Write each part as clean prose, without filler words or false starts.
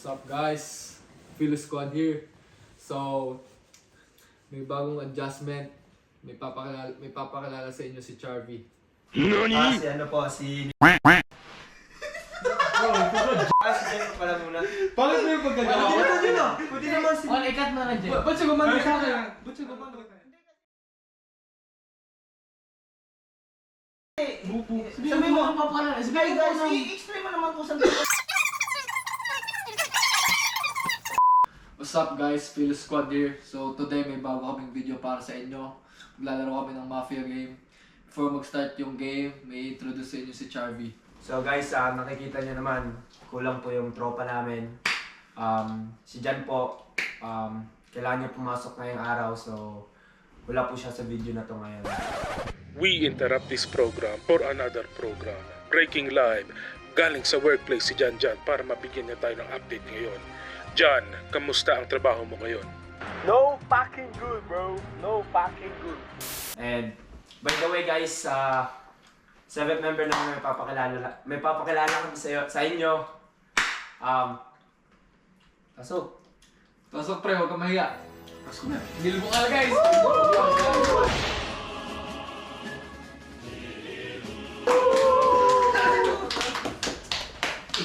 What's up guys? Philo Squad here. So, may bagong adjustment. May papakilala sa inyo si Charvy. Si ano po, si... si Jen pala muna. Bakit mo yung pagkagawa? Pwede naman si... ikat na lang, Jen. Ba't siya gumano sa akin? Ba't siya gumano? Sabi mo ang papalala. Sabi guys, i-explain mo naman kung saan... What's up guys? Philo Squad here. So today may bago kaming video para sa inyo. Maglalaro kami ng Mafia game. Before mag-start yung game, may introduce sa inyo si Charvy. So guys, nakikita nyo naman, kulang po yung tropa namin. Si Jan po, kailangan niya pumasok ngayong araw, so wala po siya sa video na to ngayon. We interrupt this program for another program. Breaking live, galing sa workplace si Jan para mabigyan niya tayo ng update ngayon. Jan, kamusta ang trabaho mo ngayon? No fucking good, bro. No fucking good. And by the way guys, 7th member naman may papakilala kami sa inyo. Pasok pre, huwag ka mahiya. Pasok na. Nilbo ka guys!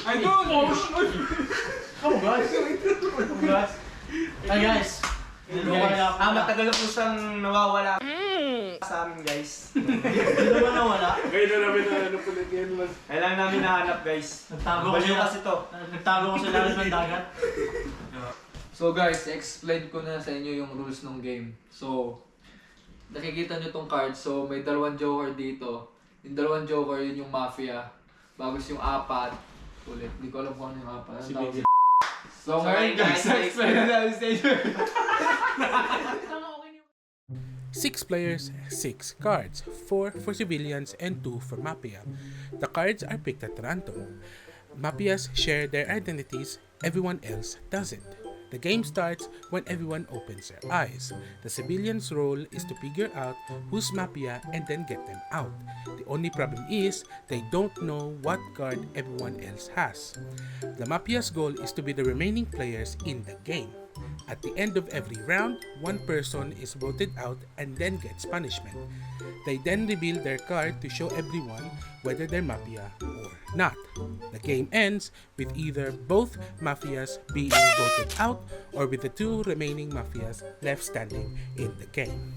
Ay, doon! Hi guys. Matagal na po siyang nawawala sa amin guys. Hindi naman nawala. Ngayon na namin na ano po yan man. Kailangan namin nahanap guys. Nagtago ko sa lalim ng dagat. So guys, explain ko na sa inyo yung rules ng game. So, nakikita nyo tong card. So, may dalawang joker dito. Yung dalawang joker, yun yung mafia. Bagos yung apat. Ulit, hindi ko alam kung ano yung apat. Ano tawag? So ngayon guys, explain na namin sa inyo. 6 players, 6 cards, 4 for civilians and 2 for Mafia. The cards are picked at random. Mafias share their identities, everyone else doesn't. The game starts when everyone opens their eyes. The civilian's role is to figure out who's Mafia and then get them out. The only problem is they don't know what card everyone else has. The Mafia's goal is to be the remaining players in the game. At the end of every round, one person is voted out and then gets punishment. They then reveal their card to show everyone whether they're Mafia or not. The game ends with either both Mafias being voted out or with the 2 remaining Mafias left standing in the game.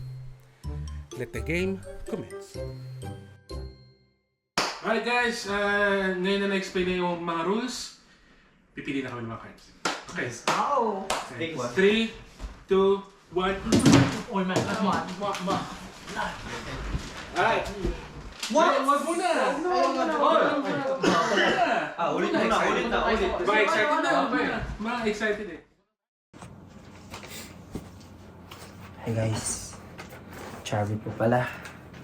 Let the game commence. Alright guys, ngayon na na-explain na yung mga rules. Pipili na kami ng mga cards. Okay. Oh! Okay. Take one. 3, 2, 1. Oy man, that's one. Alright. What? Wag mo na! Ulit na. Mga excited na. Mga excited eh. Hey guys, Charvy po pala.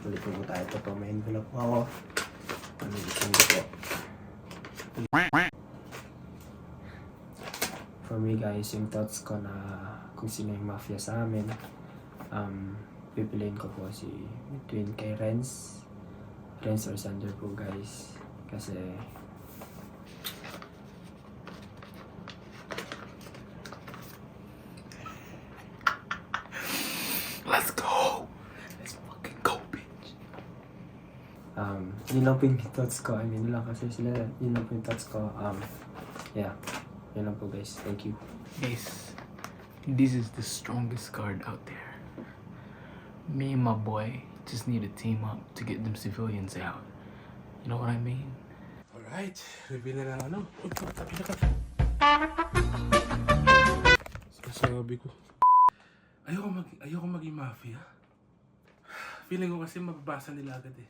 Ulit po tayo. Ito po, may envelope po ako. Panibitin ko po. For me guys, yung thoughts ko na kung sino yung mafia sa amin, pipiliin ko po si between kay Renz or Sander po guys. Kasi Let's go! Let's fucking go, bitch! yun lang po yung thoughts ko. I mean, yun lang kasi sila, yun lang po yung thoughts ko. Yeah, yun lang po guys. Thank you. Guys, this is the strongest card out there. Me and my boy just need to team up to get them civilians out. You know what I mean? Alright, reveal na lang ano. Sabi ko, ayoko maging mafia. Feeling ko kasi mababasa nila agad eh.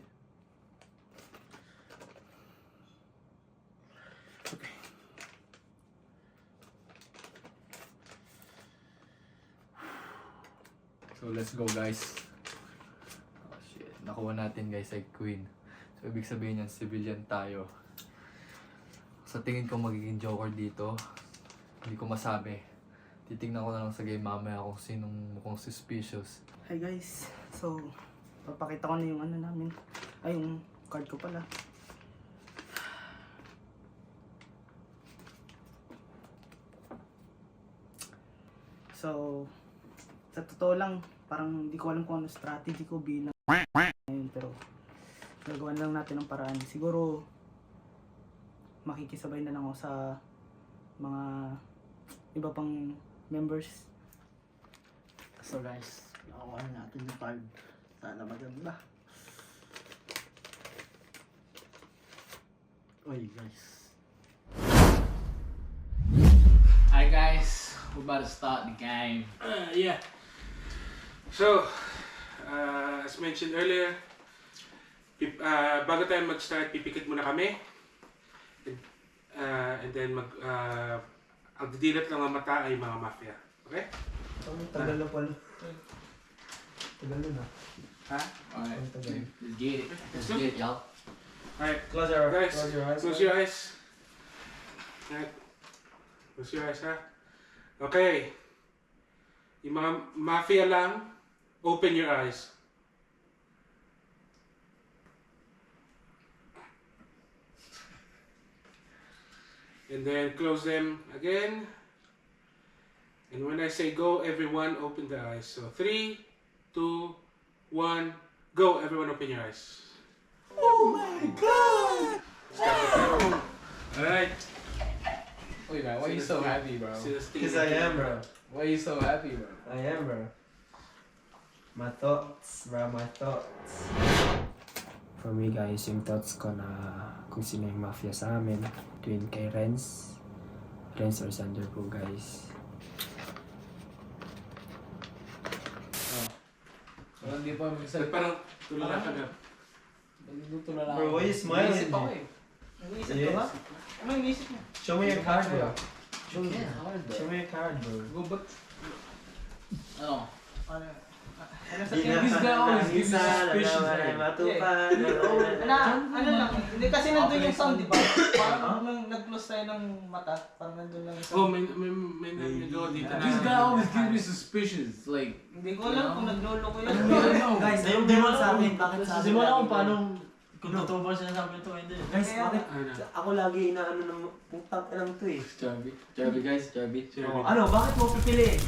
Okay. So let's go guys. Oh shit, nakuha natin guys ay Queen. So ibig sabihin yan, civilian tayo. Sa tingin ko magiging joker dito. Hindi ko masabi. Titingnan ko na lang sa game mamaya kung sinong mukhang suspicious. Hi guys. So, papakita ko na yung ano namin. Ay, yung card ko pala. So, sa totoo lang, parang hindi ko alam kung ano strategy ko bilang ngayon, pero gagawa na lang natin ng paraan. Siguro, makikisabay na lang ako sa mga iba pang members. So guys, nakuha na natin yung card. Sana maganda. Uy guys. Hi guys, we're about to start the game. Yeah. So, as mentioned earlier, bago tayo mag-start, pipikit muna kami. And then ang didilat lang ng mata ay mga mafia. Okay? Tagal na pala. Tagal na. Ha? Alright, let's get it. Let's get it, y'all. Alright. Close your Guys, eyes. close your eyes. Alright. Close your eyes, ha? Okay. Yung mga mafia lang, open your eyes. And then close them again. And when I say go, everyone open their eyes. So 3, 2, 1, go. Everyone open your eyes. Oh my god! Alright. Wait man, why are you so happy, bro? Because I am, bro. Why are you so happy, bro? I am, bro. My thoughts, bro, my thoughts. For me guys, yung thoughts ko na kung sino yung mafia sa amin, twin kay Renz or Sander po guys. So, hindi pa mag-isip. Parang tuloy na kagad. Nagluto na lang. Bro, why you smiling? Naisip ako eh. Nag-iisip ka ba? Ano yung iisip mo? Show me your card, bro. Show me your card, bro. Show me your card, bro. Go back. Ano? Ano sa This guy always gives me suspicious, right? Ano lang, hindi kasi nandun yung sound, di ba? Parang nung nag-close tayo ng mata, parang nandun lang yung sound. Oh, may nagawa dito na. This guy always gives me suspicious. Like, Hindi ko alam kung naglolo ko yun. Guys, Ayun, di demon mo sa akin, bakit sa akin Simula kung lagi paano kung totoo ba sinasabi ito, hindi. Guys, bakit Ano? ako lagi inaano ng putang lang to eh. Chubby guys, chubby. Oh, ano, bakit mo pipili?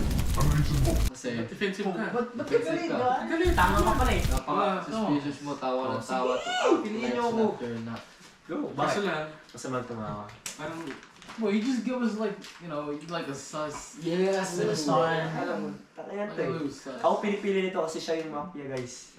Kasi, Defensive ka. Ba't ka galit ba? Tama ka pala eh. napaka-suspicious mo, tawa ng tawa. piliin niyo ako. Go, Kaso bakit? lang, Masamang tumawa. parang Well, you just give us like, you know, like a sus. Yes, Little sign. Alam mo, takayan Like to a eh. little sus. Ako pinipili nito kasi siya yung mafia guys.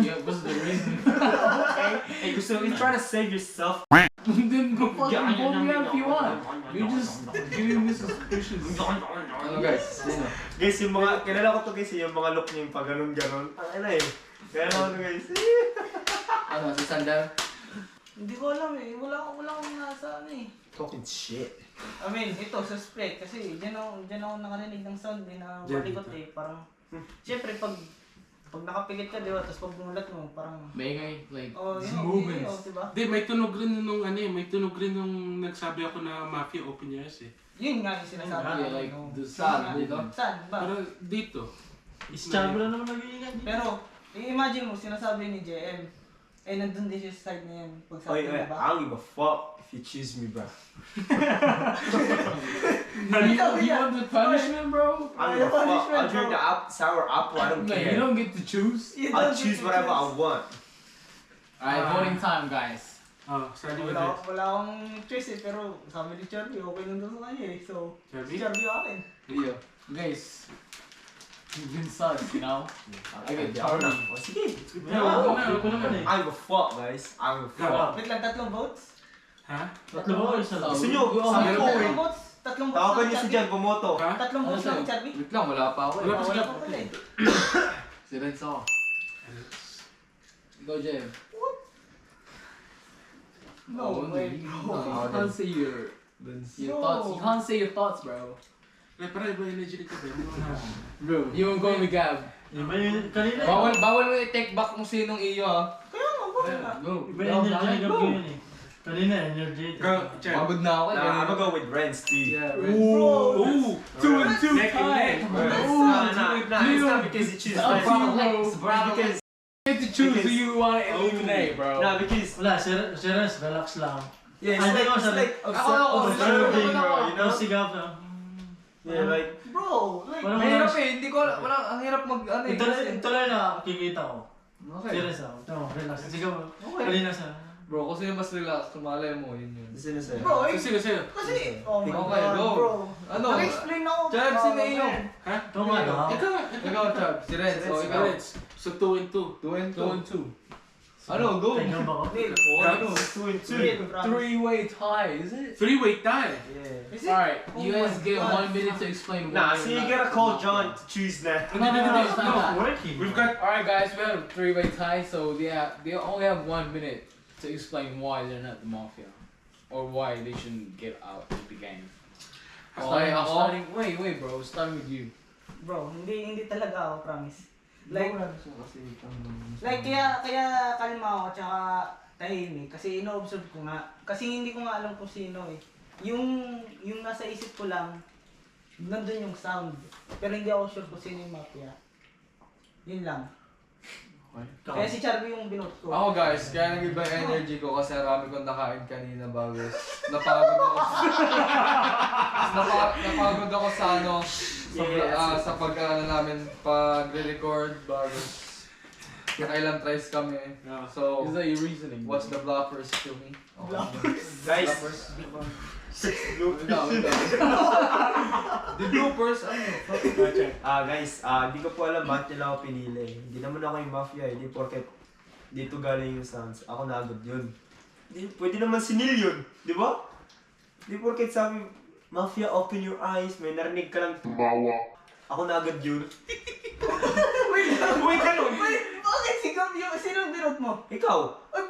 Yeah, what's the reason? Okay? Hey, gusto mo, you trying to save yourself? Then go fucking vote me out if you want. You're just giving me suspicious. Ano guys? Sino? Guys, yung mga, kilala ko to guys, yung mga look niya yung pag ganon-ganon. Ano eh. Kaya naman to guys. Ano, si Sandal? Hindi ko alam eh. Wala akong nasa ano eh. Talking shit. I mean, ito, suspect. Kasi dyan ako nakarinig ng sound eh, na Dyan malikot dito. eh. Parang, siyempre pag nakapikit ka, di ba? Tapos pag bumulat mo, parang, Maingay, like, oh, it's yun, moving. yun, diba? Di, may tunog rin nung ano eh, may tunog rin nung nagsabi ako na mafia open your eyes eh. Yun nga yung sinasabi. Yeah, like, no? the sound, Yun nga. dito. Saan ba? Pero dito, Chubby lang naman nag-iingat. Pero, i-imagine mo, sinasabi ni JM, eh, nandun din siya sa side na yan. Pag sabi Oy, niya ba? I don't give a fuck if you choose me, bro. You want the punishment, bro? I don't give a fuck. I'll drink the sour apple, I don't Like, you care. don't get to choose. You I'll don't choose get to whatever I choose. want. Alright, voting time, guys. study with Wala, it. wala akong choice eh, pero sabi ni Charlie, okay lang daw sa kanya eh. So, Charlie? si Charlie yung akin. Video. Guys, you've been sus, you know? I get Ako na. Charlie. O, sige. Yeah, wala naman eh. I don't give a fuck, guys. I don't give a fuck. Wait lang, tatlong votes? Ha? Tatlo ba o isa lang? Gusto nyo? Oh, Sabi ko Tatlong eh. votes? Tatlong votes Tawagan lang, nyo si Charlie? Jan, bumoto. Ha? Tatlong votes lang, Ano, Charlie? wait lang, wala pa ako eh. Wala pa Wala pa pala eh. Si Renz ako. Go, Jem. No way, You bro. can't say your thoughts. You can't say your thoughts, bro. Para iba energy ka din. Bro, you won't go with Gab. Iba yung kanina. Bawal mo i-take back kung sinong iyo, ha? Kaya nga, bakit nga? Go. Iba yung energy ng gabi yun eh. Kanina, energy. Go, Chad. Pagod na ako. Nah, I'm gonna go with Renz, dude. Yeah, Bro, Ooh! 2 and 2 Neck and neck, bro. Ooh, Nah, it's not because you choose It's Renz. because you get to choose who you want to eliminate, bro. Nah, because Wala, si Renz, relax lang. yeah, Ay, it's teka, like ako, observing, bro. You know? Yung sigap na. Yeah, like, Bro, like, Walang Mahirap eh, hindi ko, ang hirap mag, ano eh. Ito lang na kikita ko. Okay. Serious ah. Ito, relax. Sige mo. Okay. Kanina sa... Bro, kasi yung mas relax, malay mo, yun yun. sino sa'yo? bro, eh, Sige, sige. kasi, oh my Okay, God, go. bro. Ano? Nag-explain ako. Chad, bro, sino iyo? man. Ha? Ito nga daw. Ikaw, Chad. Si Renz. O, ikaw. So 2 and 2. 2 and 2. 2 and 2. Ano, go. Tingnan ba ko? Hindi, O, ano? 2 and 2. Wait, promise. Three-way tie, is it? 3-way tie. Yeah. Is it? Alright, you Oh guys my get God. 1 minute to explain Nah, why. so you're you not gotta the call Mafia. John to choose that. No, it's not that. Working. We've got Alright guys, we have a 3-way tie, so they only have 1 minute to explain why they're not the Mafia. Or why they shouldn't get out of the game. Okay, ako? Wait bro, starting with you. Bro, hindi talaga ako, promise. Like, kasi, like kaya kalma ako, tsaka tahimik. Kasi ino-observe ko nga. Kasi hindi ko nga alam kung sino eh. Yung nasa isip ko lang, nandun yung sound. Pero hindi ako sure kung sino yung Mafia. Yun lang. Kaya si Charby yung binot ko. Ako guys, kaya nag-iba yung energy ko kasi marami kong nakain kanina bago. Napagod ako. Napagod ako sa ano, sa pag-ano namin, pag-record bago. Nakailang tries kami. So, Is that your reasoning? watch the bloppers to me. Guys, Ikaw. The bloopers, ano? guys, di ko po alam bakit nila ako pinili. Hindi naman ako yung Mafia, hindi porket dito galing yung sounds. Ako na agad yun. Pwede naman si Neil yun, di ba? Di porket sabi, Mafia, open your eyes, may narinig ka lang. Bawa. Ako na agad yun. Wait, bakit si Gab yung, sino yung binot mo? Ikaw, Ay,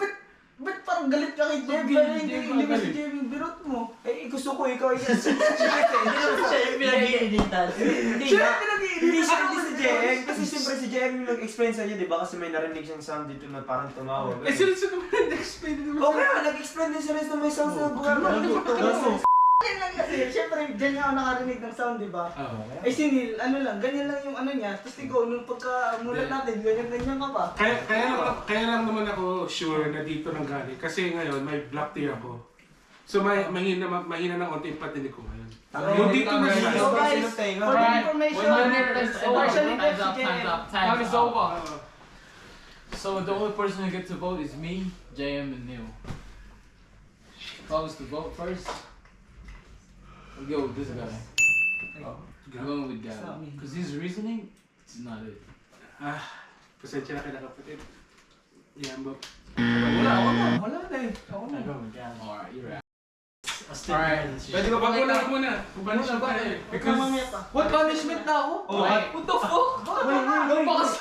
ba't parang galit ka kay Jeb? Hindi ba si Jeb yung binot mo? gusto ko ikaw yung Hindi naman Siya yung pinag-iinitan. Hindi Siya nga. yung pinag-iinit. Hindi siya, hindi si JM. Kasi siyempre si JM yung nag-explain sa inyo, di ba? Kasi may narinig siyang sound dito na parang tumawa. Eh, sino naman nag-explain din mo? Okay, nag-explain din si Rez na may sound sa buwan. Ganyan lang kasi, syempre, dyan nga ako nakarinig ng sound, di ba? Oo. Eh si Neil, ano lang, ganyan lang yung ano niya. Tapos ikaw, nung pagkamulat natin, ganyan ka pa. Kaya lang naman ako sure na dito nang galing. Kasi ngayon, may black tea ako. So mahina ng konti yung patinig ko ngayon. Yung dito na siya. So guys, for the information, partially Time's up, si time's JM. up, Time is over. So the only person who gets to vote is me, JM, and Neil. If I was to vote first, I'll go with this guy. I'm going with It's not me. Gavin. Because his reasoning, it's not it. Pasensya na kayo kapatid. Yan, Bob. Wala na eh. Ako na. Alright, you're right. Alright. Pwede ko Wag pakita? muna. Pupanisyon Muna ba tayo. eh? Ikaw mamaya pa. What punishment na ako? Wait. What the fuck? Napakas.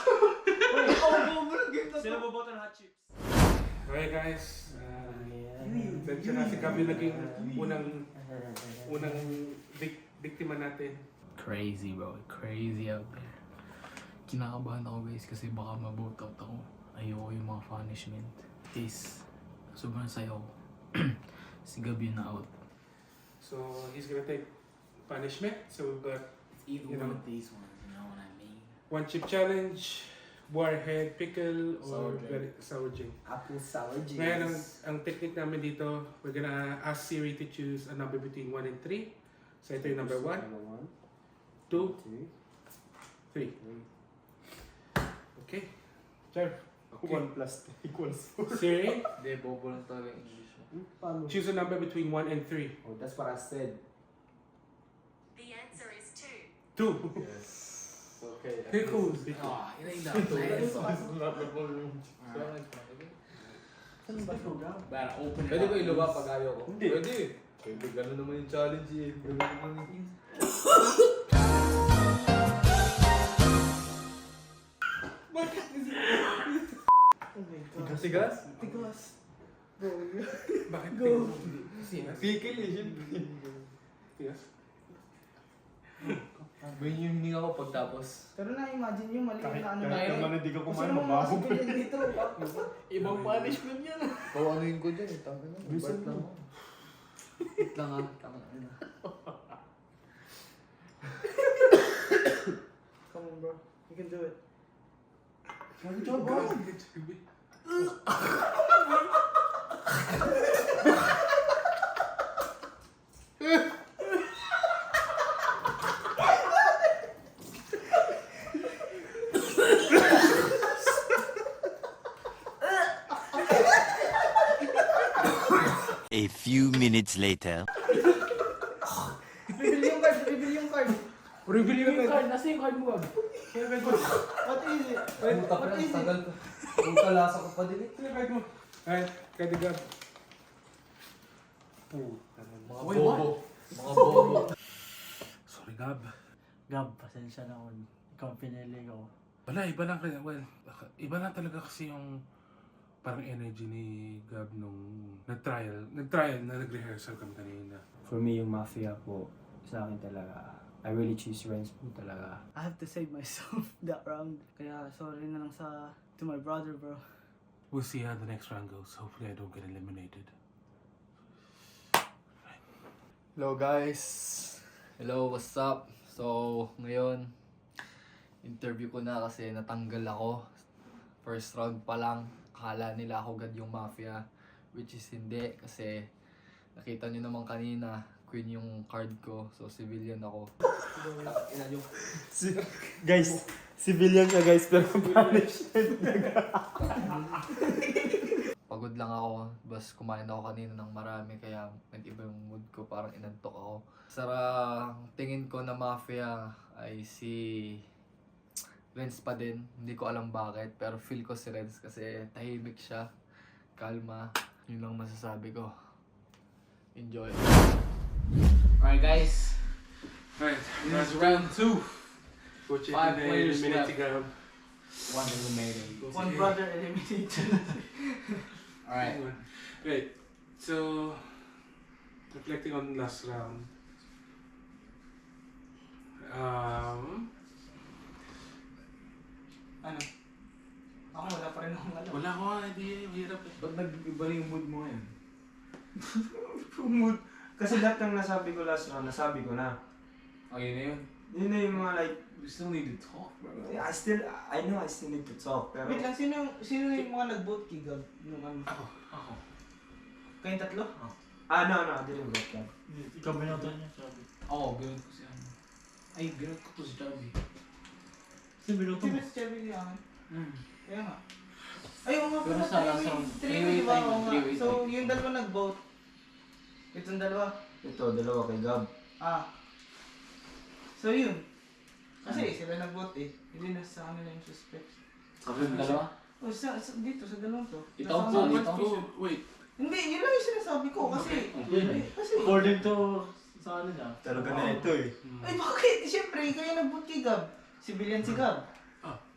Sino boboto ng hot chips? Okay guys. Pasensya na si Gabi naging unang biktima natin. Crazy bro, crazy out there. Kinakabahan ako guys kasi baka ma-vote out ako. Ayoko yung mga punishment. Is sobrang sayo ko. Si Gabi na out. So he's gonna take punishment. So we've got Either You one know. of these ones, you know what I mean? one chip challenge, warhead, pickle, or sour drink. Apple sour juice. Ngayon, ang technique namin dito, we're gonna ask Siri to choose a number between 1 and 3. So ito yung number 1, 2, 3. Okay. Sure. Okay. 1 plus 2 equals 4. Siri, Hindi, bobo lang talaga yung English mo. Paano? choose a number between 1 and 3. Oh, that's what I said. The answer is 2. 2. Okay. Pickles. Oh, it ain't that bad. Better open it Pwede up. ko iluwa pag ayaw ko? Hindi. Pwede. Pwede, gano'n naman yung challenge eh. Gano'n naman yung... Tigas? Tigas. Bakit? Go. Pikil eh, syempre. Tigas. May yung hininga ko pagtapos. Pero na-imagine yung mali na ano Kahit na naman hindi ka Gusto kumain, mo mabaho mga ganyan dito. Ibang punishment yan. Pawanuin ko dyan eh. Tama na. Bart lang ako. Wait lang ah. Tama na. Come on bro, you can do it. Good job, bro. A few minutes later. Reveal yung card. Reveal yung card. Nasa yung card mo, Gab? What is it? Puta pa rin, tagal ko. Puta, lasa ko pa din. Sino card mo? Ay, card ni Gab. Mga bobo. Mga bobo. Sorry, Gab. Gab, pasensya na kung ikaw pinili ko. Wala, iba lang kaya, well, iba lang talaga kasi yung parang energy ni Gab nung nag-trial na nag-rehearsal kami kanina. For me, yung Mafia po, sa akin talaga, I really choose Renz po talaga. I have to save myself that round. Kaya sorry na lang to my brother, bro. We'll see how the next round goes. Hopefully I don't get eliminated. Hello guys! Hello, what's up? So, ngayon, interview ko na kasi natanggal ako. First round pa lang, akala nila ako agad yung Mafia. Which is hindi, kasi nakita nyo naman kanina, Queen yung card ko. So, civilian ako. Guys, civilian siya guys, pero punishment. Pagod lang ako, bas kumain ako kanina ng marami kaya nag-iba yung mood ko, parang inantok ako. Tingin ko na Mafia ay si Renz pa din, hindi ko alam bakit, pero feel ko si Renz kasi tahimik siya, kalma, yun lang masasabi ko. Enjoy. Alright, guys. Alright, This is round 2. Coach, 5 players eliminate left. si Gab. One eliminated. One brother eliminated. Alright. Right, so, reflecting on last round. Ano? Ako wala pa rin akong alam. Wala ko nga idea, hirap eh. Ba't nag-iba rin yung mood mo ngayon? Mood. Kasi lahat ng nasabi ko last round, nasabi ko na. Oh, yun na yun. Yun na yung mga like, We still need to talk, bro. yeah, I know I still need to talk, pero... Wait lang, sino yung mga nag-vote kay Gab? Nung ano? Ako. Kayong tatlo? No, I didn't vote that. Ikaw binoto niya, sabi. Oo, binot ko si ano. Ay, binot ko to si Chubby. Kasi binoto Sino mo. si Chevy yung akin? Hmm. Kaya nga. Ay, oo nga Pero pala, sa last round, three-way, di ba? Oo nga. three-way So, tayo. yung dalawa nag-vote. Itong dalawa. Ito, dalawa kay Gab. So, yun. Kasi sila nag-vote eh. Hindi na sa kanila yung suspect. Yung dalawa? Oh, dito, sa dalawang to. Ikaw Nasa po, mga- ikaw. Wait, Hindi, yun lang yung sinasabi ko kasi... Kasi... According to sa ano niya. Talaga na ito eh. Ay, bakit? Siyempre, kaya nag-vote kay Gab. Civilian si Gab.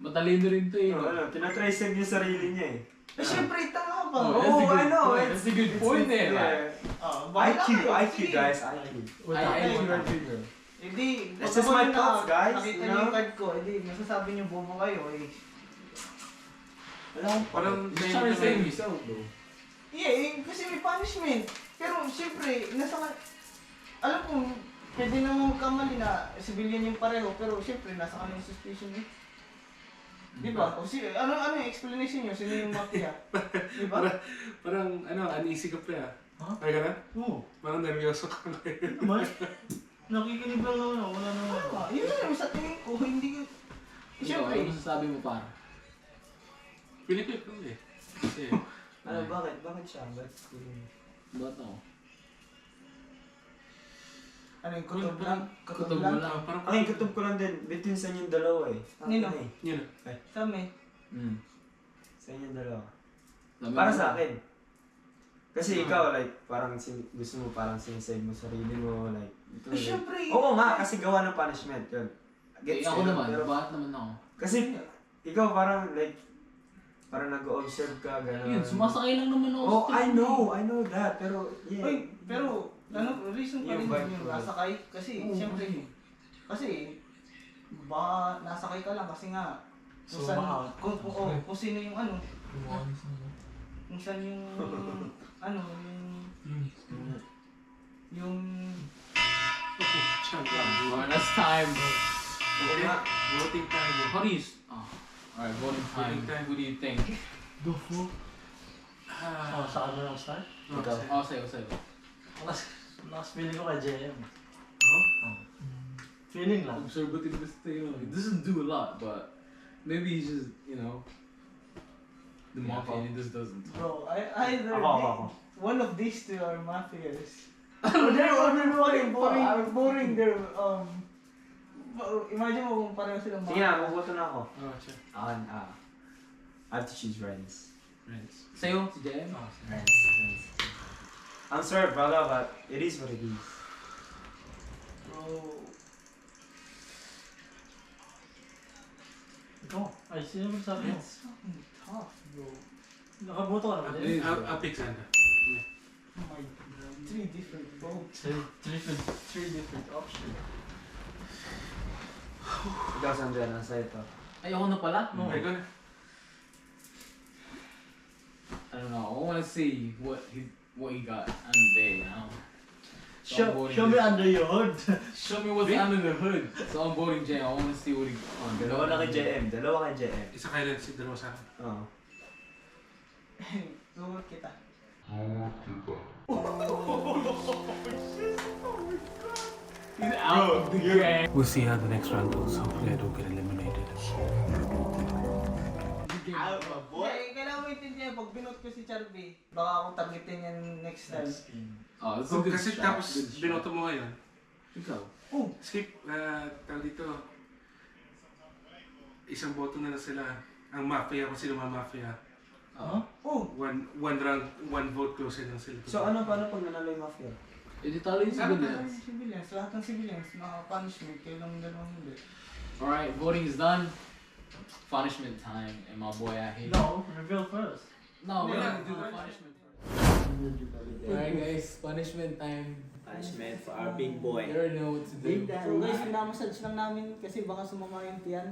Matalino rin to eh. Ano, tinatrace yung sarili niya eh. Eh, siyempre, tanga ka ba? Oh, that's a good I know. point. That's a good point eh. IQ guys, IQ. Ay, Hindi. That's just my thoughts, guys, Nakita you niyo know? yung card ko. Hindi, masasabi niyo bobo kayo eh. parang You're trying to save yourself, bro. Yeah, eh, kasi may punishment. Pero siyempre, alam ko, pwede naman magkamali na civilian yung pareho, pero siyempre, nasa kanila yung suspicion eh. Di ba? O ano yung explanation niyo? Sino yung mafia? Di ba? parang uneasy ka pa Ha? Ay ka na? Oo. Parang nervyoso ka ngayon. Naman. Nakikinig lang ako. Wala naman. Yun na sa tingin ko, hindi ko... Ikaw, Siyempre. ano masasabi mo para? Pinipip ko eh. Kasi, Ano, bakit siya? Ba't ako? Ano yung kutob lang? Kutob mo lang. parang Ay, kutob ko lang din. Between sa inyong dalawa eh. Nino? Ano eh. Yun. Sami. Sa inyong dalawa. Dami Para mo. sa akin. Kasi ikaw, like, parang gusto mo parang sinisave mo sarili mo, like, ito, Eh, siyempre. Oo nga, kasi gawa ng punishment, yun. Eh, Gets ako ko yun, naman. pero, Bakit naman ako? kasi, ikaw parang, like, parang nag-observe ka, gano'n. Yun, sumasakay lang naman ako. Oh, sa I train. know that, pero, yeah. Uy, pero, reason pa rin Yung vibe yung ko. nasakay. Kasi, Oo, siyempre, kasi, baka nasakay ka lang kasi nga, kung saan, kung sino yung ano, kung saan yung, ano, yung, Last time. Okay, voting time. How do you... Oh. Alright, voting time. Voting time. Who do you think? Go for. Oh, sa ano lang start? Ikaw. Oh, sa'yo. Last feeling ko kay JM. Huh? Feeling lang. Conservative this thing. He doesn't do a lot, but maybe he's just, you know, the mafia and he just doesn't. bro, either, Ako. one of these two are mafias. Boring their imagine mo kung pareho silang Sige na, magboto na ako. Oh, sure. I have to choose Renz. Friends. Sa'yo, si JM? Renz. I'm sorry, brother, but it is what it is. Bro. Ikaw, ay sino mo sabi mo? It's fucking tough, bro. Nakaboto ka naman din? I'll pick Santa. Oh my god. Three different votes. Three different options. Ikaw, Sandra, nasa ito. Ay, ako na pala? No. Okay, go na. I don't know. I want to see what he got under there now. So I'm voting Show me this. under your hood. Show me what's under the hood. So I'm voting JM. I want to see what he got. Dalawa na kay JM. Dalawa kay JM. Isa kay Renz, dalawa sa akin. Oo. Sugot kita. He's out of the game. We'll see how the next round goes. Hopefully I don't get eliminated. Kailangan mo intindihan, pag binot ko si Charby, baka akong targetin yan next time. Oh, this is So, a good kasi strat. tapos Good strat. binoto mo ngayon. Ikaw. Skip, tawag dito. Isang boto na lang sila. Ang mafia, kung sino mga mafia. One round, one vote closer lang sila. So ano, paano pag nanalo yung mafia? Edi talo yung civilians. Civilians, lahat ng civilians, punishment, kailang dalawang hindi. Alright, voting is done. Punishment time. And my boy out here. No, reveal first. No, we're Yeah, not do gonna do the the punishment first. Alright guys, punishment time. Punishment for our big boy. You already know what to do. So guys, pinamassage lang namin kasi baka sumama yung tiyan.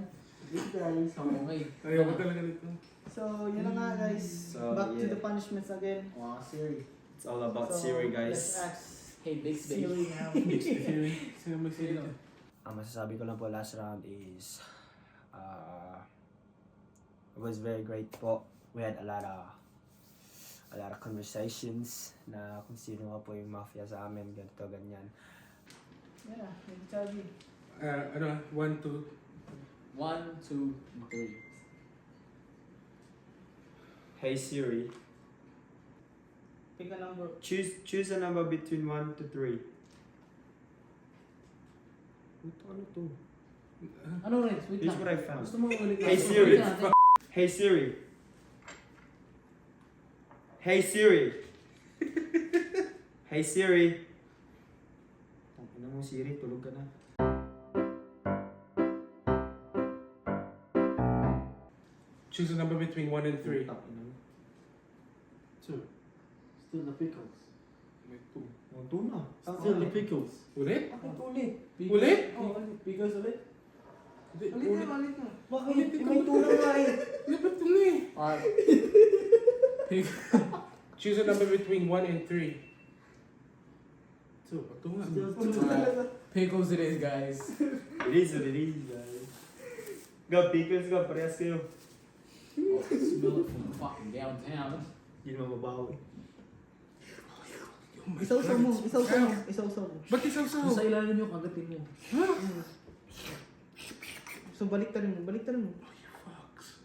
Guys, Okay. Ayoko talaga nito. so yun na nga guys, So, back to yeah. the punishments again. Wow, Siri. It's all about So, Siri, let's guys. ask Hey, Bixby. Siri now. Sino may sino? Ang masasabi ko lang po last round is it was very great po. We had a lot of conversations na kung sino nga po yung mafia sa amin, ganito, ganyan. Yeah, yung Charby. Ano, 1, 2. 1, 2, 3. Hey Siri, Pick a number. choose a number between 1 to 3. Ano to? Ano rin? Wait Here's lang. what I found. Gusto mo ulit Hey lang? Siri. Wait lang. Hey Siri. Hey Siri. Hey Siri. Ano mo Siri, tulog ka na. Choose a number between 1 and 3. Two. Still the pickles. May 2. Doon na. Still the pickles. Ulit? Bakit ulit? Ulit? Pickles ulit? Hindi, Ulit na, ulit na. Bakit? Ulit, ikaw. May tulong nga eh. Lipat na eh. Alright. Choose a number between 1 and 3. So, ito nga. Still two. Alright. Pickles it is, guys. It is what it is, guys. Go, pickles ka, parehas kayo. Oh, smell it from fucking downtown. Hindi naman mabawi. Isaw-saw mo, isaw-saw mo, isaw-saw mo. Ba't isaw-saw? Sa ilalim yung kagatin mo. So balik ta rin mo, balik ta rin mo. Fox.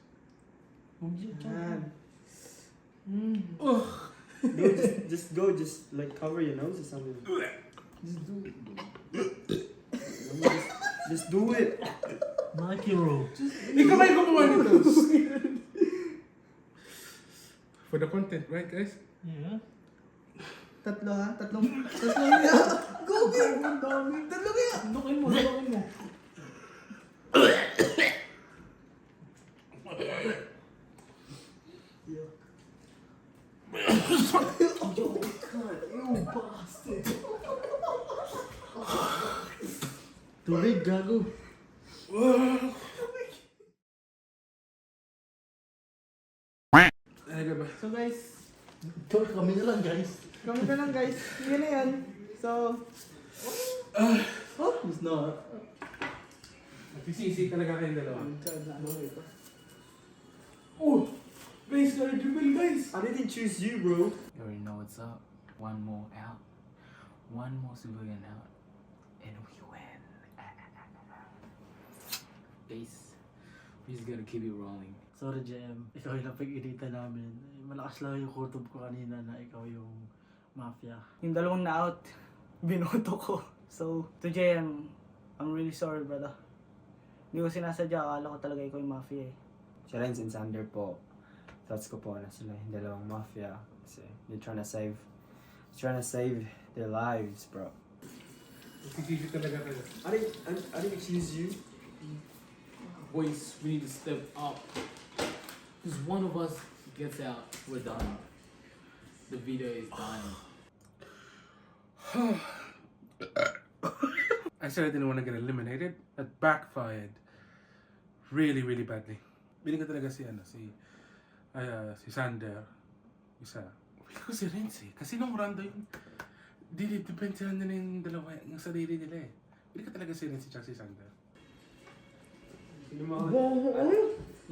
Yan. Go, just go, just like cover your nose or something. Just do it. Nike roll. Ikaw ba yung gumawa nito? For the content, right guys? Yeah. Tatlo ha? Tatlong kaya. Go, go! Ang dami. Tatlo kaya. Lukin mo, lukin mo. Tubig, gago. Ano ba? So guys, Kami na lang guys. kami na lang guys. Yun na yan. So, It's not. Nagsisisi talaga kayong dalawa. oh! Guys, na-dribble guys! I didn't choose you, bro. You already know what's up. One more out. One more civilian out. And we win. Base. We just gotta keep it rolling. Sorry, JM. Ikaw yung napag-inita namin. Malakas lang yung kutob ko kanina na ikaw yung Mafia. Yung dalawang na-out, binoto ko. So, to JM, I'm really sorry, brother. Hindi ko sinasadya, akala ko talaga ikaw yung Mafia eh. Si Renz and Sander po, thoughts ko po na sila yung dalawang mafia. Kasi they're trying to save their lives, bro. I didn't accuse you. Boys, we need to step up. Because one of us gets out, we're done. The video is done. I said I didn't want to get eliminated. That backfired really, really badly. Biling ko talaga si Sander. Isa. Biling ko si Renzi. Kasi nung round yun, didepensahan nila yung dalawa, yung sarili nila eh. Biling ko talaga si Renzi tsaka si Sander. I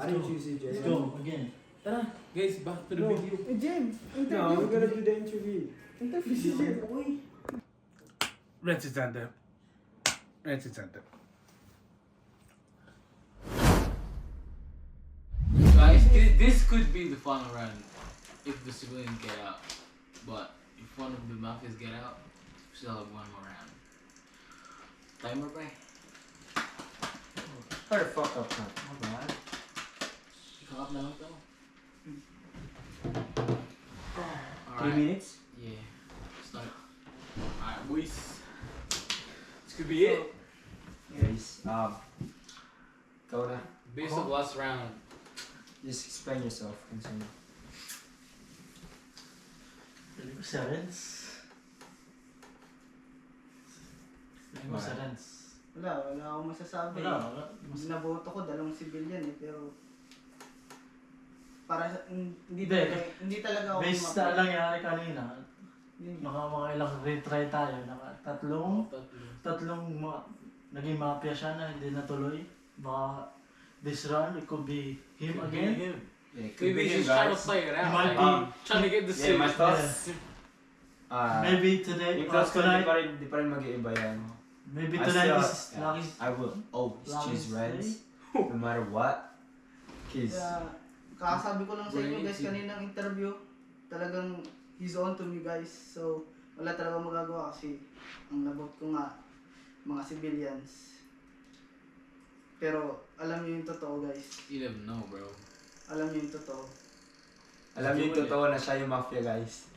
didn't choose you, Jay. Let's go again. Tara, guys, back to the video. Hey, James! No, we're gonna do the interview. Interview si James, uy! Renzi Sander. Renzi Sander. Guys, this could be the final round if the civilians get out. But if one of the mafias get out, we still have one more round. Timer, bro. Hurry the fuck up, man. Alright. Kakap na lang to. 3 minutes? Yeah. Start. Alright, boys. This could be it. Guys, go na. Base of last round. Just explain yourself. Continue. Pili ko si Renz. Pili ko si Renz. Wala akong masasabi. Wala. Naboto ko, dalawang civilian eh, pero... Para sa... Hindi talaga ako Based Mafia. na lang nangyari kanina. Yun. Mga ilang retry tayo. Tatlong naging mafia siya na hindi natuloy. Baka this round it could be him again. Yeah, Maybe he's just trying to play it out. Might Like, be. trying to get the Yeah, my series. thoughts. Maybe today Yung or thoughts ko, tonight. di pa rin mag-iiba yan. Maybe I tonight still- is lucky. I will always Longest choose Reds, no matter what. Cause Kaya, kakasabi ko lang sa inyo guys, Brainy. kaninang interview, talagang he's on to me guys. So, wala talaga magagawa kasi ang nabot ko nga, mga civilians. Pero, alam niyo yung totoo guys. You never know, bro. Alam niyo yung totoo. alam niyo yung totoo na siya yung mafia, guys.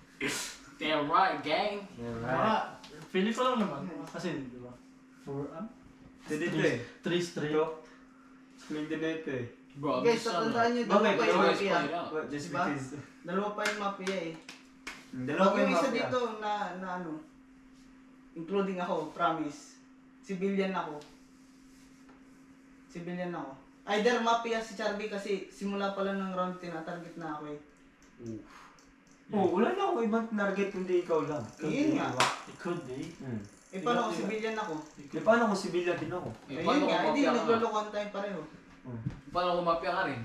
Damn right, gang. Yeah, Mga, feeling ko lang naman. Kasi, di ba? Dito eh. 3 straight. Explain din na ito eh. Bro, I'm Guys, just trying tatandaan to... niyo, dalawa Bakit? pa yung Always mafia. play it out. What, just Diba? because... Dalawa pa yung mafia eh. Dalawa Pag yung yung isa mafia. dito na ano, including ako, promise. Civilian ako. Civilian ako. Either mafia si Charby kasi simula pa lang ng round tinatarget na ako eh. Oh, wala na ako ibang target kundi ikaw lang. Yun nga. It could be. Eh paano kung civilian ako? Eh, paano kung civilian din ako? Eh, Eh paano yun nga, kung hindi mafia ka? naglolokohan tayo pareho. Paano kung mafia ka rin?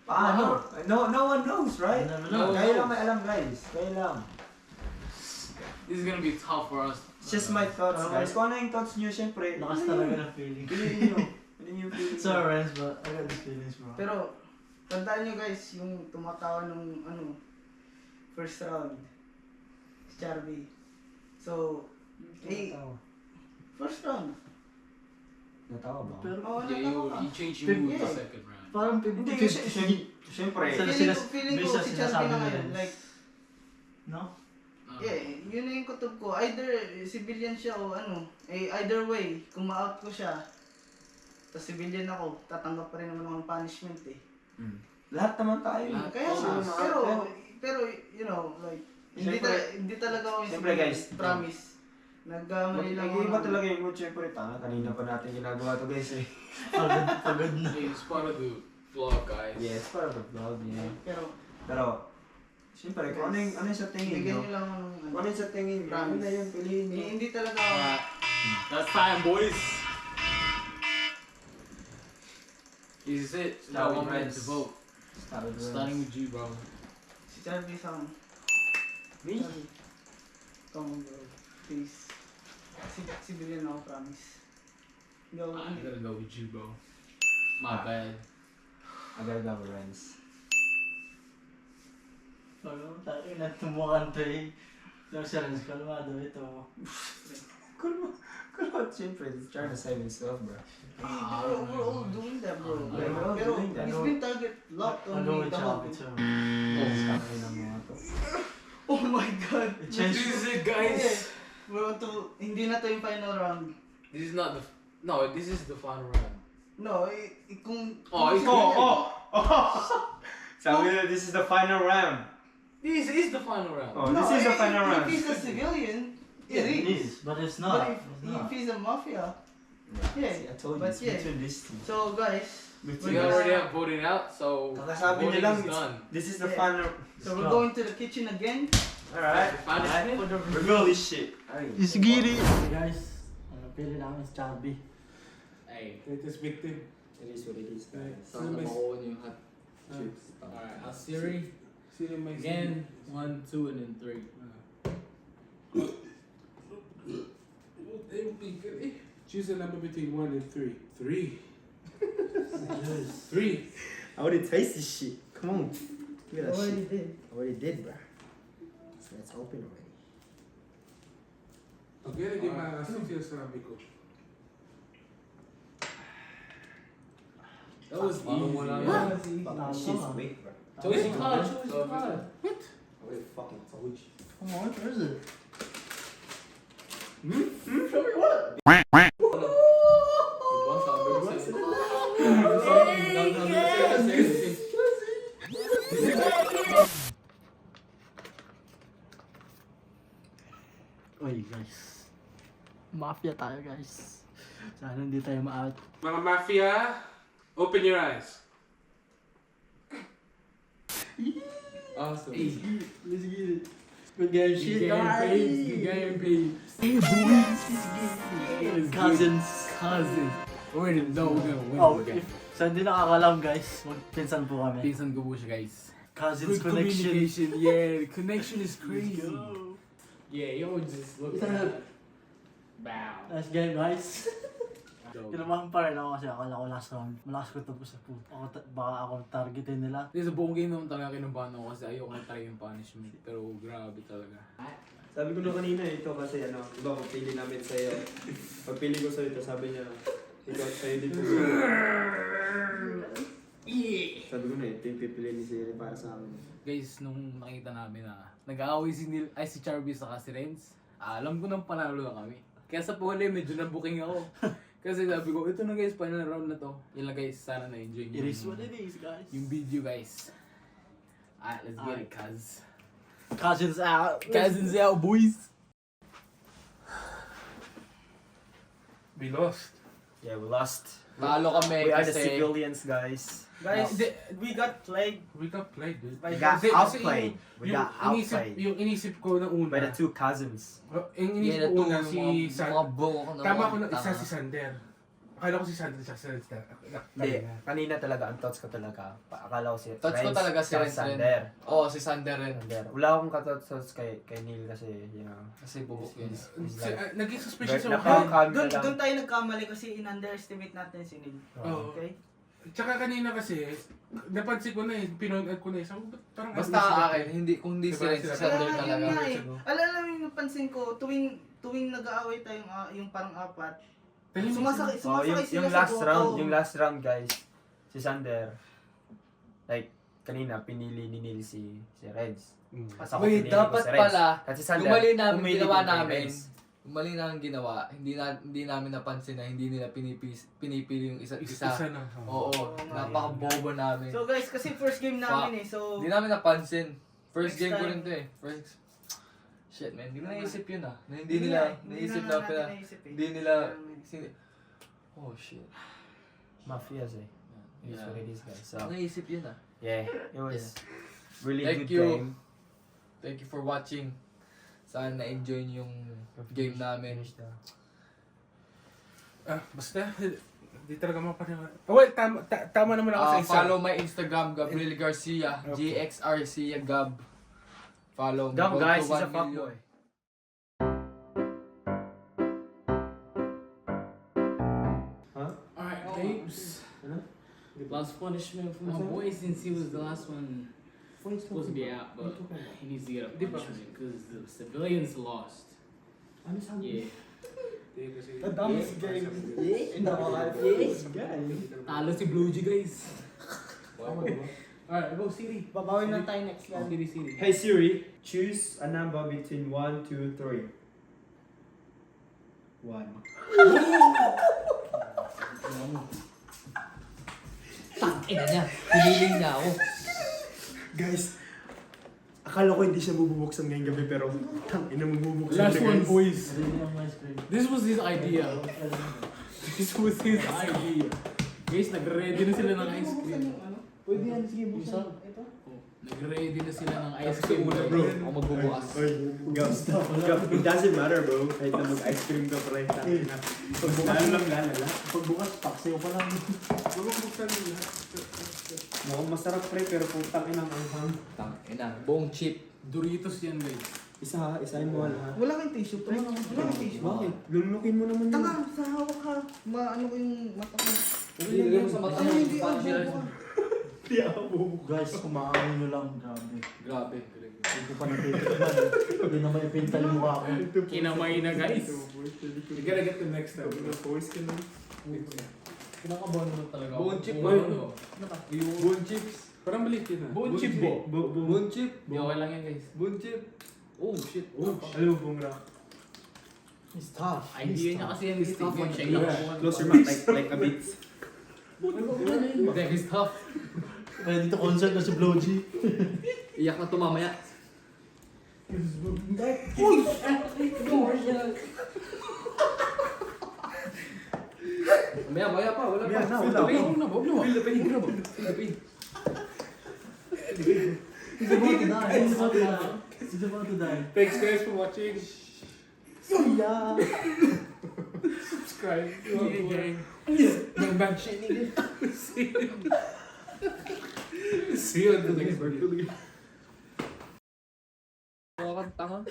Paano? No one knows, right? You never know. Kaya lang may alam, guys. Kaya lang. This is gonna be tough for us. It's just my thoughts, guys. Kung ano yung thoughts nyo, syempre. Lakas talaga ng feeling. Piliin nyo. Piliin yung feeling nyo. Sorry, Renz, but I got these feelings, bro. Pero, tandaan nyo guys, yung tumatawa nung ano, first round. Si Charby. So, eh, first round. Natawa ba? ako? Pero, Oo, Yeah, natawa ka. you change your mood the Yeah. second round. parang Hindi, 50-50. kasi syempre. Feeling ko Bisa si Charby sinasabi na ni ngayon, Renz. like, No? yeah, yun na yung kutob ko. Either civilian siya o ano. Eh, either way, kung ma-out ko siya, tapos civilian ako, tatanggap pa rin naman ako ng punishment eh. Lahat naman tayo. Lahat. Kaya Oo, nga, mga- pero, you know, like, Siyempre- hindi talaga ako yung siyempre, civilian, guys, promise. Nagkamali lang ako. Nag-iiba ng- talaga yung mood, syempre. Tanga, kanina pa natin ginagawa to, guys eh. Pagod na. Hey, it's part of the vlog, guys. Yeah, it's part of the vlog, yeah. Pero, Siyempre, kung ano yung sa tingin bigyan nyo. nyo lang ako ng Kung ano yung sa tingin nyo, ano na yung piliin nyo. Hindi talaga ako. Alright. That's time, boys. This is it. Start Now with 1 minute to Reds. vote. Starting with you, bro. Si Charlie Sound. Me? Charlie. Come on, bro. Please. Civilian ako, promise. Hindi ako, I'm gonna go with you, bro. My bad. I gotta go with Renz. Ano, tayo na tumukan to eh. Yung si Renz, kalmado ito. Kulot, siyempre. He's trying to save himself, bro. We're all doing that, bro. Yeah, we're all Pero doing that. he's been target locked on Ano me. with Chabi, so. Oh my god. Change. This is it, guys. We want to, hindi na to yung final round. This is not the. No, this is the final round. No, kung... Oh, it's Sabi nila, this is the final round. This is the final round. Oh, this is the final round. If he's a civilian, It it is. is, but it's But not. if he's a mafia, yeah. I told you, But it's yeah. between these two. So guys, We We're already gonna- have voted out, so Kakasabi voting niya lang, is done. this is the Yeah. final. so we're going to the kitchen again. Alright. Punishment? Reveal this shit. Is giri. Okay guys, pili namin si Chabi. Hey. Latest victim. It is what it is, guys. Sana makuha niyo yung hot chips. Alright, I'll Siri. Sino may Again, 1, 2, and then 3. Choose a number between 1 and 3. 3. Yes. 3. I already taste this shit. Come on. Look at that Already shit. did. I already did, bro. So let's open already. Okay, hindi maasim siya sabi ko. That was easy. Yeah. Fucking shit's weak, bro. Choose your card, choose your card. I already fucking told you. Come on, where is it? Show me what? Oy guys. Mafia tayo guys. Sana hindi tayo ma-out. Mga mafia, open your eyes. Awesome. Let's get it. Good game shit guys. Good game, babes. Hey boys. Cousins. Cousins. Already know we're gonna win Oh, the game. if sa hindi nakakalam guys, magpinsan po kami. Pinsan ko po siya, guys. Cousins Good connection. communication. Yeah, the connection is crazy. Yo. Yeah, yo just look at that. Bow. Nice game guys. Kinamahan pa rin ako kasi akala ko last round. Malakas ko tapos sa puto. Baka ako targetin nila. This sa buong game naman talaga kinabahan ako kasi ayoko na try yung punishment. Pero grabe talaga. Sabi ko na kanina ito kasi ano, iba pagpili namin sa'yo. Pagpili ko sa'yo ito, sabi niya, ikaw sa'yo din po. Sabi ko na ito yung pipili ni Siri para sa amin. Guys, nung nakita namin na nag-aaway si Neil, ay si Charby saka si Renz, alam ko nang panalo na kami. Kaya sa puli, medyo nabuking ako. Kasi sabi ko, ito na guys, final round na to. Yun lang guys, sana na-enjoy It is what it is guys. yung video guys. Alright, let's get it, cuz. Cousins out. Cousins out, boys! We lost. Yeah, we lost. Talo kami We are the kasi... civilians, guys. Guys, we got played. We got played, dude. We got Kasi- kasi outplayed. We yung got outplayed Yung inisip ko na una. by the two cousins. Yung inisip ko una si mga buko na Tama ko na mga isa tanga. si Sander. Akala ko si Sander siya sa Hindi, kanina talaga, ang thoughts ko talaga. Akala ko si Touch ko Renz, talaga si tsaka Renz rin. Sander. Oo, si Sander rin. Sander. Wala akong thoughts kay Neil kasi, you know, Kasi bubuk yun. he's like, Naging suspicious Very- ako. Nakaka- Doon lang. tayo nagkamali kasi in-underestimate natin si Neil. Oo. Okay? Tsaka kanina kasi, napansin ko na eh, pinood ko na eh. Sabi ko, parang Basta akin, hindi, kung hindi si Diba, Renz, si sila- Sander Kaya talaga. yun nga eh. Alam namin yung napansin ko, tuwing nag-aaway tayong yung parang apat, sumasakay oh, sila yung sa last boto. round, yung last round guys, si Sander, like, kanina pinili ni Neil si Renz. Tapos ako Wait, pinili ko dapat si Renz. pala, Kasi Sander, yung mali namin pumili ginawa din kay namin, Renz. yung mali namin ginawa, hindi namin napansin na hindi nila pinipili yung isa't isa. Isa na. Oo, napaka-bobo namin. So guys, kasi first game namin eh, so... Hindi namin napansin. First Next game ko time. rin to eh. Shit man, hindi ko naisip yun ah. Na hindi nila, naisip na pala. Hindi nila, oh shit. Mafias eh. It is what it is guys. So, Naisip yun ah. yeah, it was really Thank good you. game. Thank you for watching. Sana na-enjoy niyo yung game namin. Basta, di talaga mapaniwala. Oh, well, tama naman ako sa isa. Follow my Instagram, Gabriel Garcia. Okay. GXRcia Gab. Follow me. Gab Go to guys, he's a 1 million. fuckboy. Alright, babes. Last punishment for my boy since he was the last one supposed to be out, but he needs to get a punishment because the civilians lost. Yeah. Tadams game. Talo si Blue G, guys. Alright, go Siri. Babawin na tayo next game. Siri. Hey Siri, choose a number between 1, 2, 3. 1. Tangina niya. Piniling niya ako. Guys, akala ko hindi siya bubuksan ngayong gabi pero ina mabubuksan Last siya, one, guys. boys. Ready ng ice cream. This was his idea. This was his idea. Guys, nag-ready na sila ng ice cream. Pwede yan, sige buksan. Ito? Oh, nag-ready na sila ng ice cream. Bro, ako magbubukas. Oy, Gab, it doesn't matter bro. Kahit na mag-ice cream ka pre. Pagbukas lang lalala. Pagbukas, paksiw pa lang. Mukhang masarap pre pero putang ina ang anghang. Tangina. Buong chip. Doritos yan, guys. Isahin mo lahat. Wala kang tissue, pre. Wala kang tissue. Bakit? Lulunukin mo naman yun. Tanga, sa hawak ka. Maano ko yung mata ko. Ilagay mo sa mata Ano mo. hindi ako ka. Di ako bubuk. Guys, kumain nyo lang. Grabe. Grabe. Hindi ko pa natitikman. Hindi na may pintal yung mukha ko. Kinamay na, guys. You gotta get the next step. Voice ka lang. Kinakabahan mo talaga. Buong chip, Buong boy. ano? Buong chips. Parang maliit yun ah. Buong chip, bo. Buong chip. Di okay lang yan, guys. Buong chip. Oh shit. Alam mo bong rock. It's tough. Idea niya kasi yan, is tough one. Siya yung nakakuha. Close your mouth like a bit. That is tough. Ready to concert na si Blogy. Iyak na to mamaya. Maya pa. Wala Maya pa. na, Feel wala the pain. pa. Feel the pain. Feel the pain. He's about to die. He's about to die. He's about to die. Thanks guys for watching. Yeah. Subscribe. Yung bag shining. See you on the next video. Tanga.